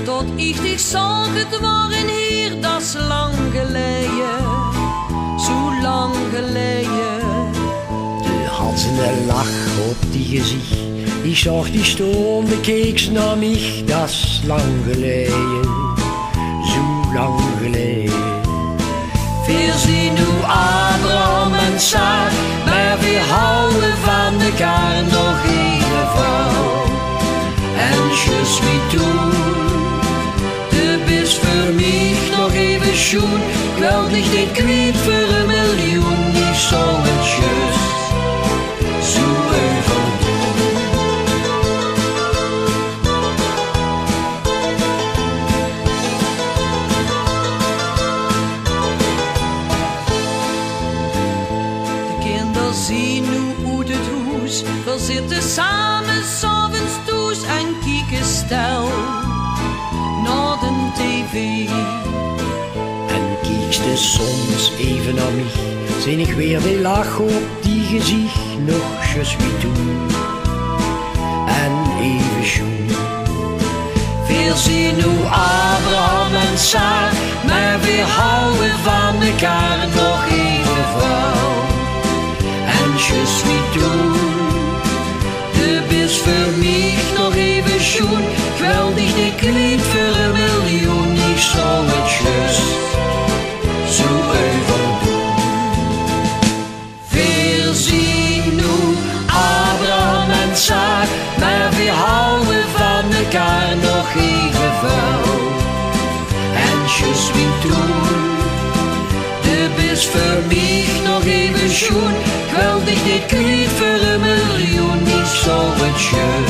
Tot ich dich zag, het waren hier, dat is lang geleden, zo lang geleden. De had een lach op die gezicht. Ik zag die stonden, keek ze naar mij, dat is lang geleden, zo lang geleden. Wir zien hoe Abraham en Sarah, maar we houden van elkaar nog even vrouw. En je suis tout, de bist voor mij nog even schoen. Ik wil dich niet kwijt voor een miljoen, ik zou het just zo even doen. De kinderen zien hoe uit het huis, we zitten samen 's avonds thuis en kijken stil naar de tv. En kiekste soms even naar mij, zin ik weer die lach op die gezicht, nog je suis tout, en even schoen. We zien hoe Abraham en Sarah, maar we houden van elkaar nog even vrouw. En je suis tout, de bist voor mij nog even schoen. Ik wil dich niet kwijt voor een miljoen, ik zou het just zo even doen. We zien hoe Abraham en Sarah, maar we houden van elkaar nog even vrouw. En je suis tout, de bist voor mij nog even schoen. Ik wil dich niet kwijt voor een miljoen, ik zou het just